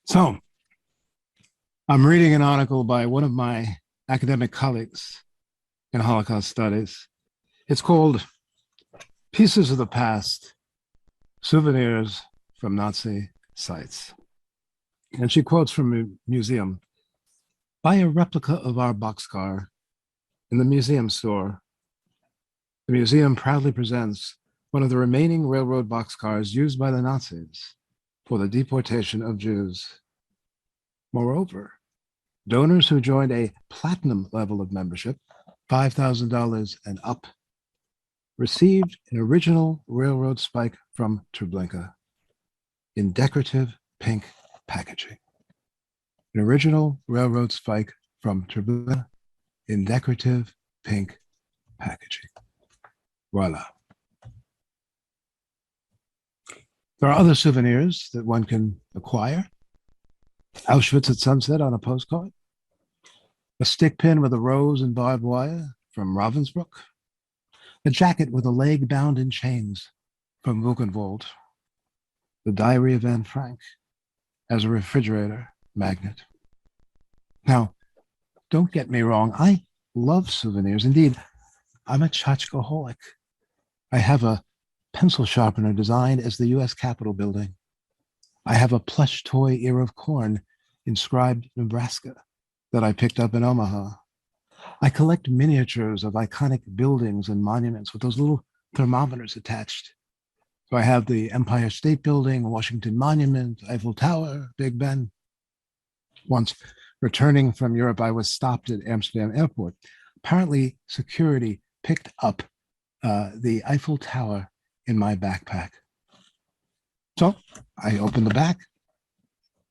So I'm reading an article by one of my academic colleagues in Holocaust studies. It's called Pieces of the Past, Souvenirs from Nazi Sites. And she quotes from a museum: buy a replica of our boxcar in the museum store. The museum proudly presents one of the remaining railroad boxcars used by the Nazis for the deportation of Jews. Moreover, donors who joined a platinum level of membership, $5,000 and up, received an original railroad spike from Treblinka in decorative pink packaging. An original railroad spike from Treblinka in decorative pink packaging. Voila. There are other souvenirs that one can acquire. Auschwitz at sunset on a postcard, a stick pin with a rose and barbed wire from Ravensbrück, a jacket with a leg bound in chains from Buchenwald, the diary of Anne Frank as a refrigerator magnet. Now, don't get me wrong, I love souvenirs. Indeed, I'm a tchotchkeholic. I have a pencil sharpener designed as the US Capitol building. I have a plush toy ear of corn inscribed Nebraska that I picked up in Omaha. I collect miniatures of iconic buildings and monuments with those little thermometers attached. So I have the Empire State Building, Washington Monument, Eiffel Tower, Big Ben. Once returning from Europe, I was stopped at Amsterdam Airport. Apparently, security picked up the Eiffel Tower in my backpack. So I opened the back,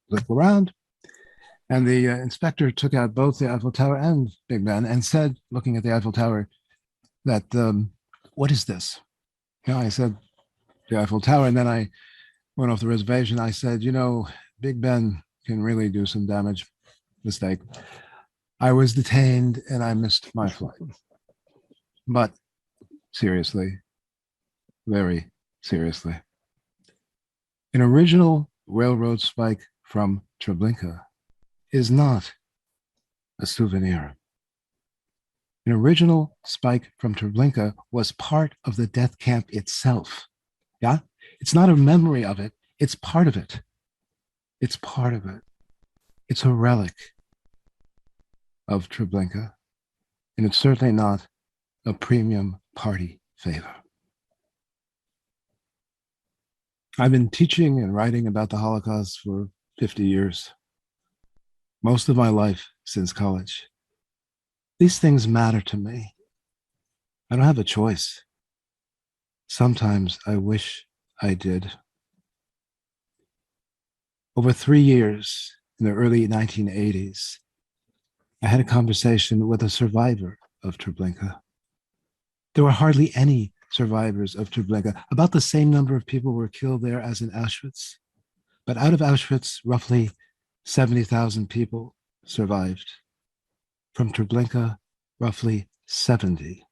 looked around, and the inspector took out both the Eiffel Tower and Big Ben and said, looking at the Eiffel Tower, that, what is this? You know, I said, the Eiffel Tower. And then I went off the reservation. I said, you know, Big Ben can really do some damage. Mistake. I was detained and I missed my flight. But seriously, very seriously, an original railroad spike from Treblinka is not a souvenir. An original spike from Treblinka was part of the death camp itself. Yeah? It's not a memory of it, it's part of it. It's part of it. It's a relic of Treblinka, and it's certainly not a premium party favor. I've been teaching and writing about the Holocaust for 50 years, most of my life since college. These things matter to me. I don't have a choice. Sometimes I wish I did. Over 3 years in the early 1980s, I had a conversation with a survivor of Treblinka. There were hardly any survivors of Treblinka. About the same number of people were killed there as in Auschwitz. But out of Auschwitz, roughly 70,000 people survived. From Treblinka, roughly 70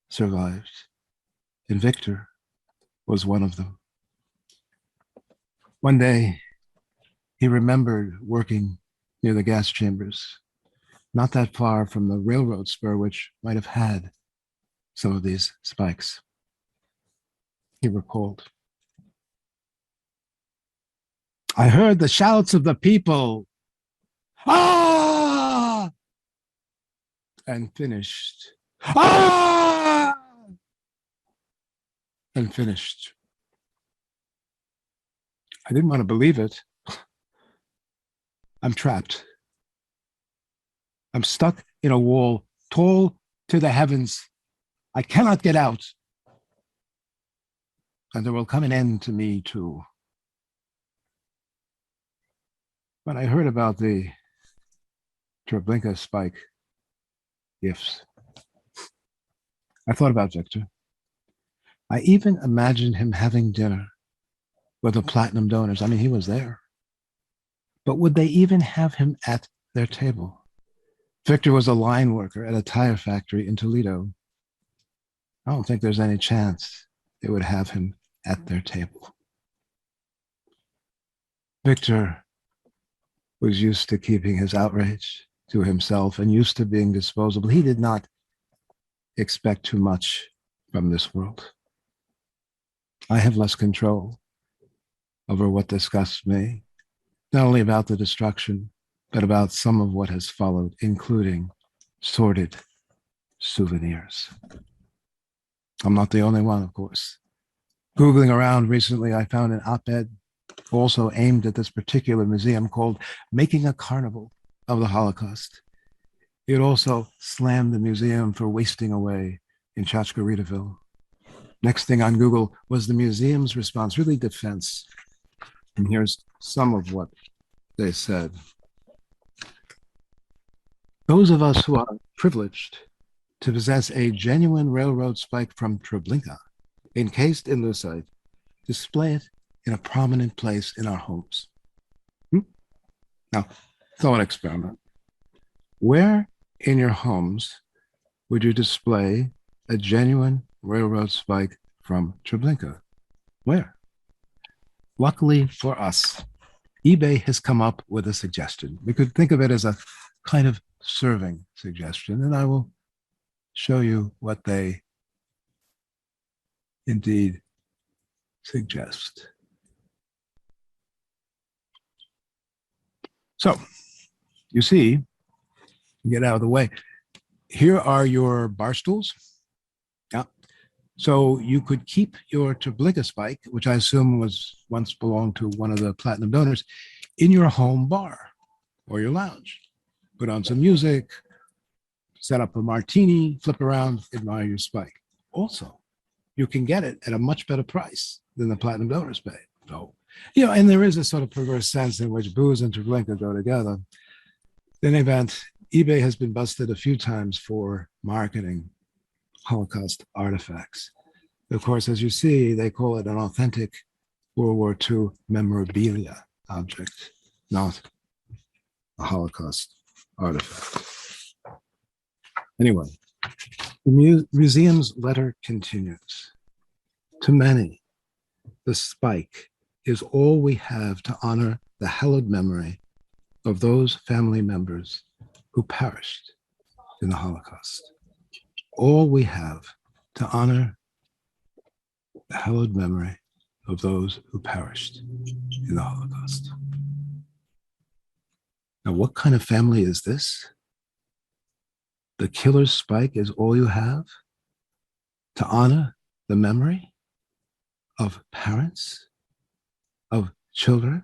survived. And Victor was one of them. One day, he remembered working near the gas chambers, not that far from the railroad spur, which might have had some of these spikes. He recalled, I heard the shouts of the people, ah! And finished, ah! And finished. I didn't want to believe it. I'm trapped. I'm stuck in a wall, tall to the heavens. I cannot get out. And there will come an end to me too. When I heard about the Treblinka spike gifts, I thought about Victor. I even imagined him having dinner with the platinum donors. I mean, he was there. But would they even have him at their table? Victor was a line worker at a tire factory in Toledo. I don't think there's any chance they would have him at their table. Victor was used to keeping his outrage to himself and used to being disposable. He did not expect too much from this world. I have less control over what disgusts me, not only about the destruction, but about some of what has followed, including sordid souvenirs. I'm not the only one, of course. Googling around recently, I found an op-ed also aimed at this particular museum called Making a Carnival of the Holocaust. It also slammed the museum for wasting away in Chachkaritaville. Next thing on Google was the museum's response, really defense. And here's some of what they said. Those of us who are privileged to possess a genuine railroad spike from Treblinka, encased in lucite, display it in a prominent place in our homes. Now, thought experiment. Where in your homes would you display a genuine railroad spike from Treblinka? Where? Luckily for us, eBay has come up with a suggestion. We could think of it as a kind of serving suggestion, and I will show you what they indeed suggest. So, you see, get out of the way. Here are your bar stools. Yeah. So you could keep your Treblinka spike, which I assume was once belonged to one of the platinum donors, in your home bar or your lounge. Put on some music, set up a martini, flip around, admire your spike. Also, you can get it at a much better price than the platinum donors pay. So, and there is a sort of perverse sense in which booze and Treblinka go together. In any event, eBay has been busted a few times for marketing Holocaust artifacts. Of course, as you see, they call it an authentic World War II memorabilia object, not a Holocaust artifact. Anyway, the museum's letter continues. To many, the spike is all we have to honor the hallowed memory of those family members who perished in the Holocaust. All we have to honor the hallowed memory of those who perished in the Holocaust. Now, what kind of family is this? The killer's spike is all you have to honor the memory of parents, of children,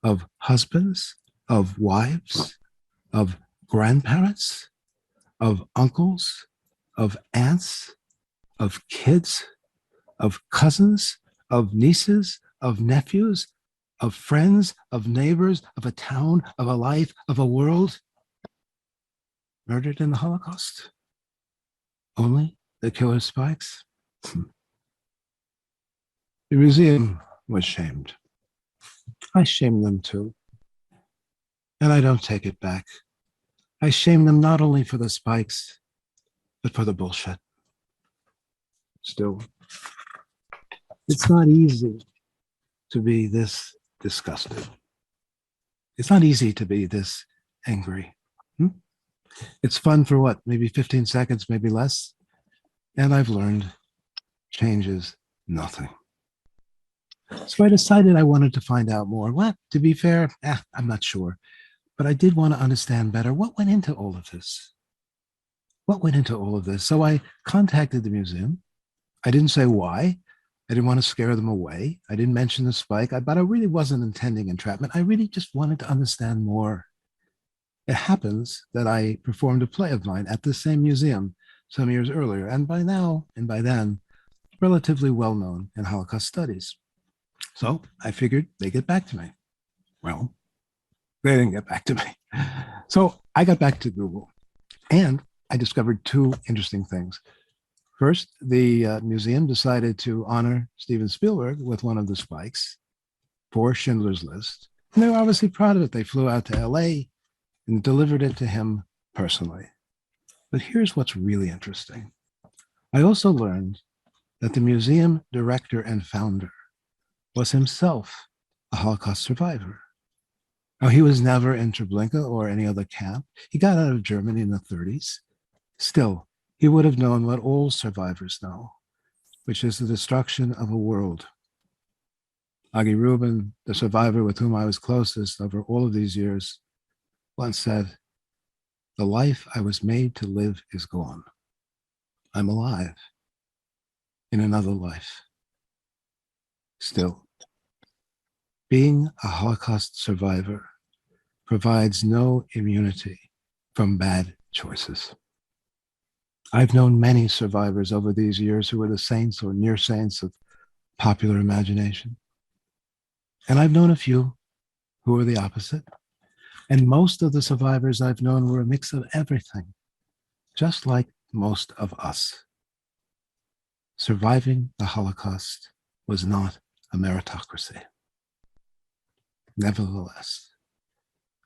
of husbands, of wives, of grandparents, of uncles, of aunts, of kids, of cousins, of nieces, of nephews, of friends, of neighbors, of a town, of a life, of a world murdered in the Holocaust? Only the killer spikes? The museum was shamed. I shamed them too. And I don't take it back. I shame them not only for the spikes, but for the bullshit. Still, it's not easy to be this disgusted. It's not easy to be this angry. It's fun for what, maybe 15 seconds, maybe less. And I've learned changes nothing. So I decided I wanted to find out more. Well, to be fair, I'm not sure. But I did want to understand better what went into all of this. What went into all of this? So I contacted the museum. I didn't say why. I didn't want to scare them away. I didn't mention the spike, but I really wasn't intending entrapment. I really just wanted to understand more. It happens that I performed a play of mine at the same museum some years earlier, and by then, relatively well known in Holocaust studies. So I figured they'd get back to me. Well, they didn't get back to me. So I got back to Google, and I discovered two interesting things. First, the museum decided to honor Steven Spielberg with one of the spikes for Schindler's List. And they were obviously proud of it. They flew out to LA and delivered it to him personally. But here's what's really interesting. I also learned that the museum director and founder was himself a Holocaust survivor. Now, he was never in Treblinka or any other camp. He got out of Germany in the 30s. Still, he would have known what all survivors know, which is the destruction of a world. Agi Rubin, the survivor with whom I was closest over all of these years, once said, "The life I was made to live is gone. I'm alive in another life." Still, being a Holocaust survivor provides no immunity from bad choices. I've known many survivors over these years who were the saints or near saints of popular imagination. And I've known a few who were the opposite. And most of the survivors I've known were a mix of everything, just like most of us. Surviving the Holocaust was not a meritocracy. Nevertheless,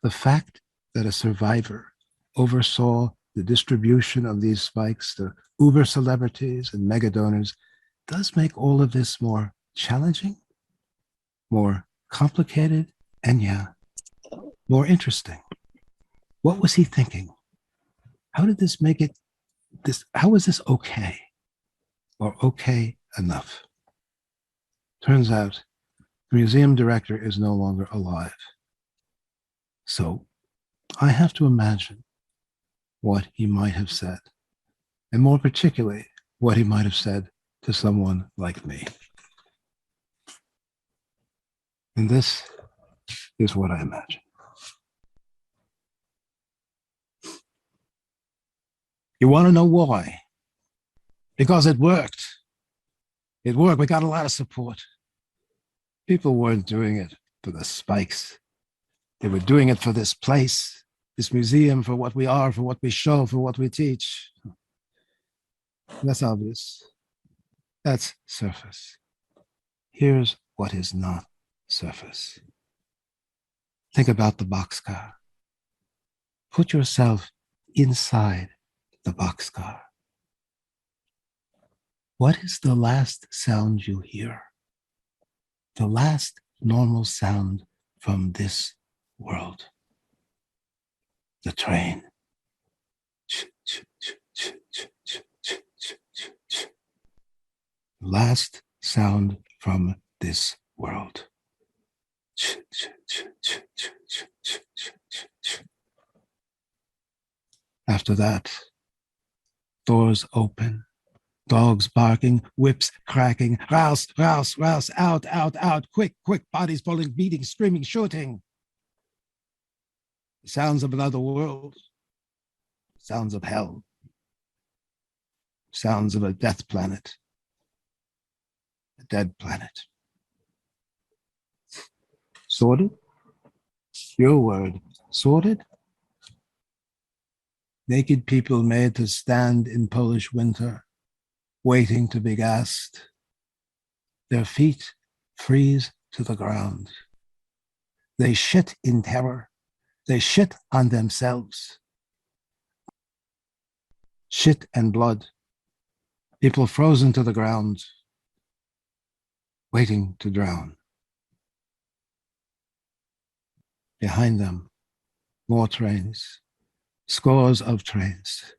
the fact that a survivor oversaw the distribution of these spikes to uber celebrities and mega donors does make all of this more challenging, more complicated, and more interesting. What was he thinking? How did this make it how was this okay or okay enough? Turns out the museum director is no longer alive. So I have to imagine what he might have said, and more particularly, what he might have said to someone like me. And this is what I imagine. You want to know why? Because it worked. It worked. We got a lot of support. People weren't doing it for the spikes. They were doing it for this place, this museum, for what we are, for what we show, for what we teach. That's obvious. That's surface. Here's what is not surface. Think about the boxcar. Put yourself inside the boxcar. What is the last sound you hear? The last normal sound from this world. The train. Last sound from this world. After that, doors open, dogs barking, whips cracking, rouse, rouse, rouse, out, out, out, quick, quick, bodies falling, beating, screaming, shooting. The sounds of another world, sounds of hell, sounds of a death planet, a dead planet. Sorted? Your word, sorted? Naked people made to stand in Polish winter, waiting to be gassed. Their feet freeze to the ground. They shit in terror. They shit on themselves. Shit and blood. People frozen to the ground, waiting to drown. Behind them, more trains, scores of trains.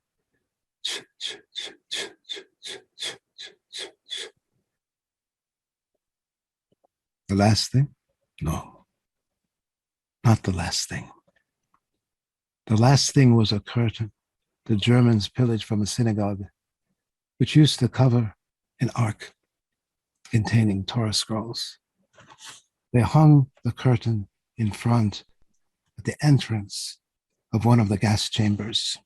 The last thing? No, not the last thing. The last thing was a curtain the Germans pillaged from a synagogue, which used to cover an ark containing Torah scrolls. They hung the curtain in front at the entrance of one of the gas chambers.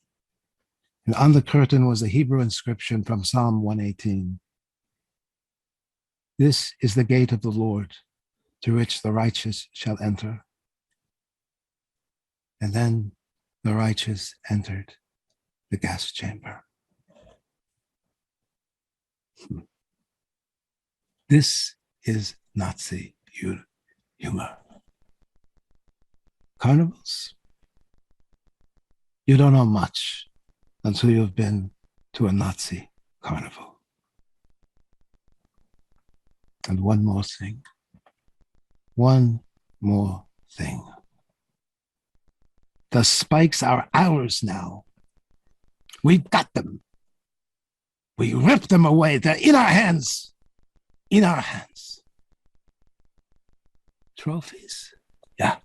And on the curtain was a Hebrew inscription from Psalm 118. This is the gate of the Lord, through which the righteous shall enter. And then the righteous entered the gas chamber. This is Nazi humor. Carnivals? You don't know much until you've been to a Nazi carnival. And one more thing. One more thing. The spikes are ours now. We've got them. We ripped them away. They're in our hands. In our hands. Trophies? Yeah.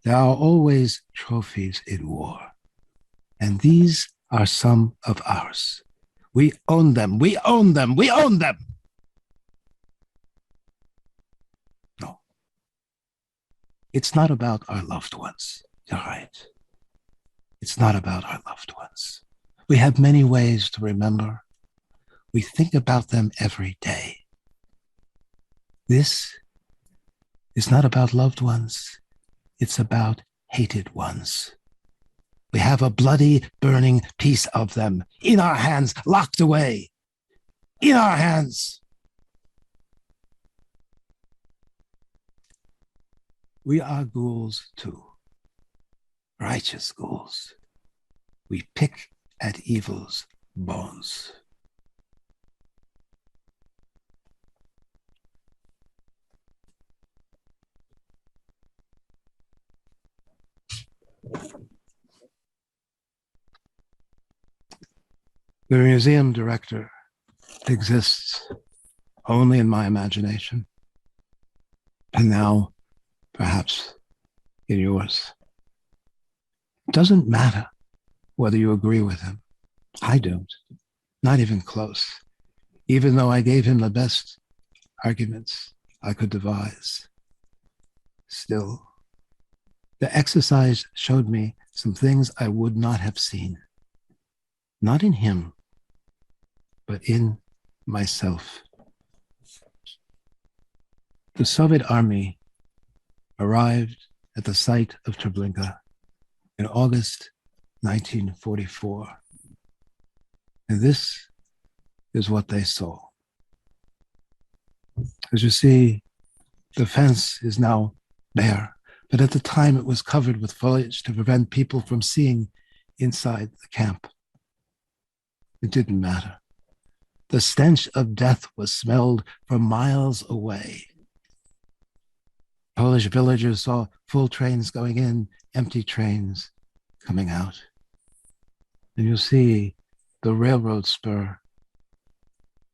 There are always trophies in war. And these are some of ours. We own them. We own them. We own them. No. It's not about our loved ones. You're right. It's not about our loved ones. We have many ways to remember. We think about them every day. This is not about loved ones. It's about hated ones. We have a bloody, burning piece of them in our hands, locked away. In our hands. We are ghouls too. Righteous ghouls. We pick at evil's bones. The museum director exists only in my imagination, and now perhaps in yours. It doesn't matter whether you agree with him. I don't, not even close, even though I gave him the best arguments I could devise. Still, the exercise showed me some things I would not have seen, not in him, but in myself. The Soviet army arrived at the site of Treblinka in August 1944. And this is what they saw. As you see, the fence is now bare, but at the time it was covered with foliage to prevent people from seeing inside the camp. It didn't matter. The stench of death was smelled from miles away. Polish villagers saw full trains going in, empty trains coming out. And you'll see the railroad spur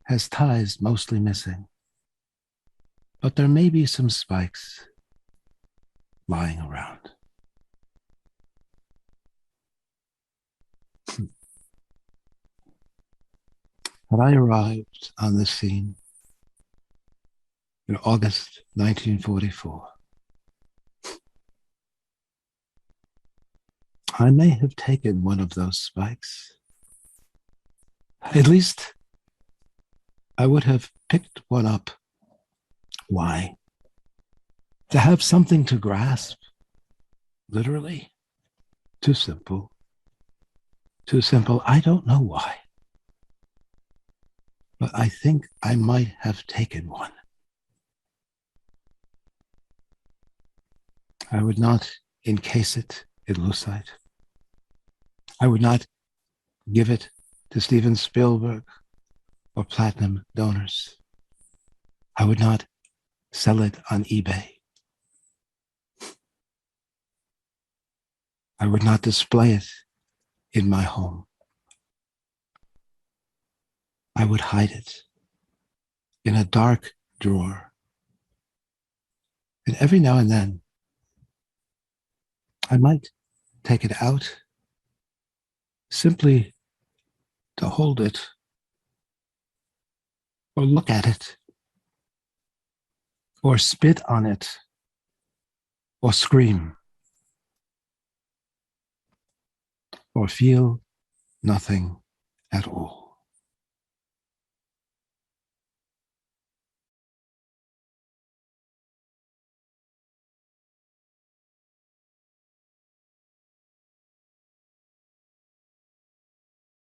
has ties mostly missing. But there may be some spikes lying around. Had I arrived on this scene in August 1944, I may have taken one of those spikes. At least I would have picked one up. Why? To have something to grasp, literally. Too simple. Too simple. I don't know why. But I think I might have taken one. I would not encase it in lucite. I would not give it to Steven Spielberg or platinum donors. I would not sell it on eBay. I would not display it in my home. I would hide it in a dark drawer. And every now and then, I might take it out simply to hold it or look at it or spit on it or scream or feel nothing at all.